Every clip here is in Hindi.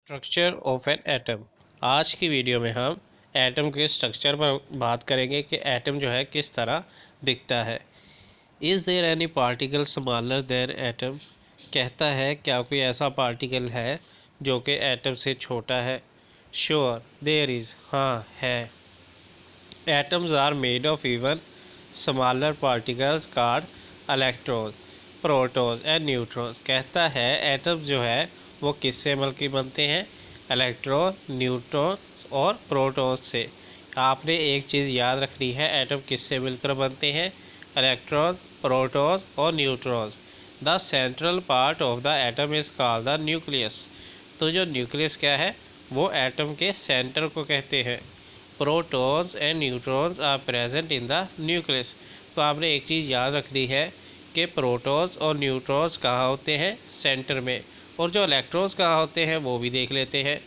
Structure of an atom. आज की वीडियो में हम एटम के स्ट्रक्चर पर बात करेंगे कि एटम जो है किस तरह दिखता है। Is there any particle smaller than atom? कहता है क्या कोई ऐसा पार्टिकल है जो कि एटम से छोटा है। श्योर देयर इज़, हाँ है। Atoms are made of even smaller particles called electron, protons and neutrons. कहता है एटम जो है वो किससे मिलकर बनते हैं? इलेक्ट्रॉन, न्यूट्रॉन्स और प्रोटॉन्स से। आपने एक चीज़ याद रखनी है, एटम किससे मिलकर बनते हैं? इलेक्ट्रॉन, प्रोटॉन्स और neutrons. The central part of the atom is called the nucleus. तो जो न्यूक्लियस क्या है, वो एटम के सेंटर को कहते हैं। Protons and neutrons are present in the nucleus. तो आपने एक चीज़ याद रखनी है कि प्रोटॉन्स और न्यूट्रॉन्स कहाँ होते हैं? सेंटर में। और जो इलेक्ट्रॉन्स कहाँ होते हैं वो भी देख लेते हैं।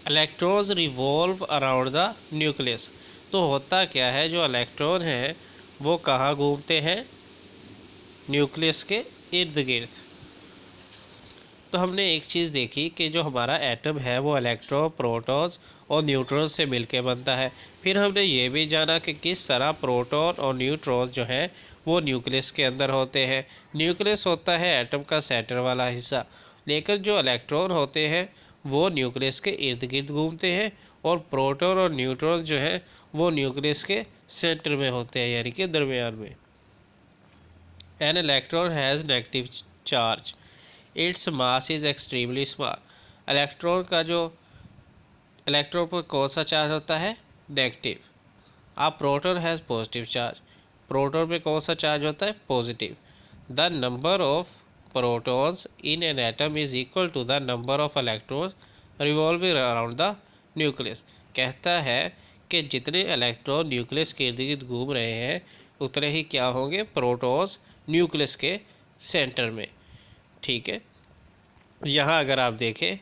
Electrons revolve around the nucleus. तो होता क्या है, जो इलेक्ट्रॉन है वो कहाँ घूमते हैं? न्यूक्लियस के इर्द गिर्द। तो हमने एक चीज़ देखी कि जो हमारा एटम है वो इलेक्ट्रॉन, प्रोटॉन्स और न्यूट्रॉन्स से मिलकर बनता है। फिर हमने ये भी जाना कि किस तरह प्रोटॉन और न्यूट्रॉन्स जो हैं वो न्यूक्लियस के अंदर होते हैं। न्यूक्लियस होता है एटम का सेंटर वाला हिस्सा, लेकिन जो इलेक्ट्रॉन होते हैं वो न्यूक्लियस के इर्द गिर्द घूमते हैं, और प्रोटॉन और न्यूट्रॉन जो है वो न्यूक्लियस के सेंटर में होते हैं, यानी कि दरमियान में। An electron has negative charge, its mass is extremely small. Electron पर कौन सा चार्ज होता है? नेगेटिव। अब proton has positive charge, proton पे कौन सा चार्ज होता है? Positive. The number of protons in an atom is equal to the number of electrons revolving around the nucleus. कहता है कि जितने इलेक्ट्रॉन न्यूक्लियस के इर्द गिर्द घूम रहे हैं उतने ही क्या होंगे? प्रोटॉन्स न्यूक्लियस के सेंटर में। ठीक है, यहाँ अगर आप देखें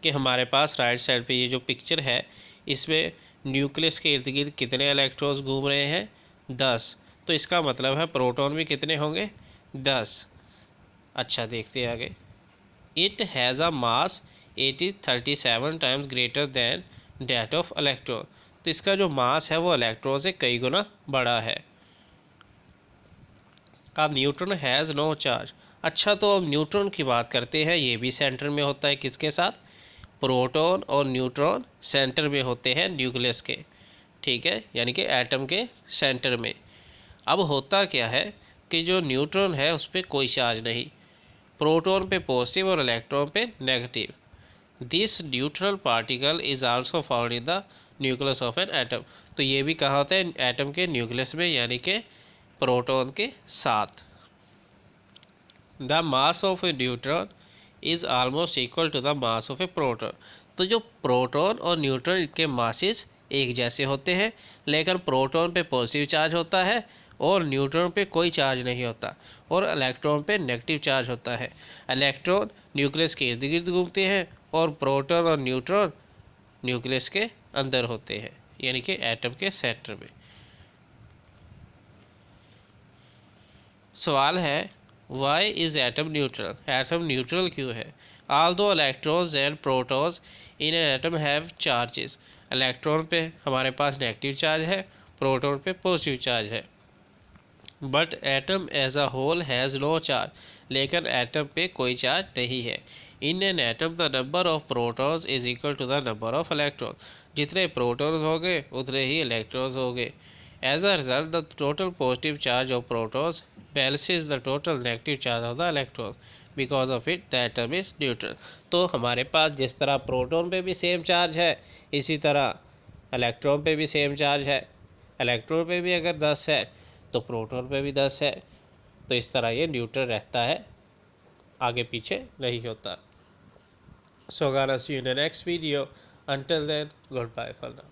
कि हमारे पास राइट साइड पे ये जो पिक्चर है इसमें न्यूक्लियस के इर्द गिर्द कितने इलेक्ट्रॉन्स घूम रहे हैं? 10। तो इसका मतलब है प्रोटॉन भी कितने होंगे? 10। अच्छा, देखते हैं आगे। It has a mass 37 times greater than that of electron. तो इसका जो मास है वो इलेक्ट्रॉन से कई गुना बड़ा है। अब न्यूट्रॉन हैज़ नो चार्ज। अच्छा, तो अब न्यूट्रॉन की बात करते हैं। ये भी सेंटर में होता है, किसके साथ? प्रोटॉन और न्यूट्रॉन सेंटर में होते हैं न्यूक्लियस के। ठीक है, यानी कि एटम के सेंटर में। अब होता क्या है कि जो न्यूट्रॉन है उस पर कोई चार्ज नहीं, प्रोटॉन पे पॉजिटिव और इलेक्ट्रॉन पे negative. This neutral particle is also found in the nucleus of an atom. तो ये भी कहाँ होता है? एटम के न्यूक्लियस में, यानी कि प्रोटॉन के साथ। The mass of a neutron is almost equal to the mass of a proton. तो जो प्रोटॉन और न्यूट्रॉन के मासेस एक जैसे होते हैं, लेकिन प्रोटॉन पे पॉजिटिव चार्ज होता है और न्यूट्रॉन पे कोई चार्ज नहीं होता, और इलेक्ट्रॉन पे नेगेटिव चार्ज होता है। इलेक्ट्रॉन न्यूक्लियस के इर्द गिर्द घूमते हैं और प्रोटॉन और न्यूट्रॉन न्यूक्लियस के अंदर होते हैं, यानी कि एटम के सेंटर में। सवाल है, why is atom neutral? Atom neutral क्यों है? Although electrons and protons in an atom have charges. Electron पे हमारे पास नेगेटिव चार्ज है, प्रोटॉन पे पॉजिटिव चार्ज है। But atom as a whole has no charge. लेकिन एटम पे कोई चार्ज नहीं है। In an atom the number of protons is equal to the number of electron. जितने प्रोटॉन्स होंगे उतने ही इलेक्ट्रॉन्स होंगे। As a result, the total positive charge of protons balances the total negative charge of the electrons. Because of it, the atom is neutral. तो हमारे पास जिस तरह प्रोटॉन पे भी सेम चार्ज है, इसी तरह इलेक्ट्रॉन पे भी सेम चार्ज है। इलेक्ट्रॉन पे भी अगर 10 है तो प्रोटॉन पे भी 10 है। तो इस तरह ये न्यूट्रल रहता है, आगे पीछे नहीं होता। So gonna see you in the next video. Until then, goodbye for now.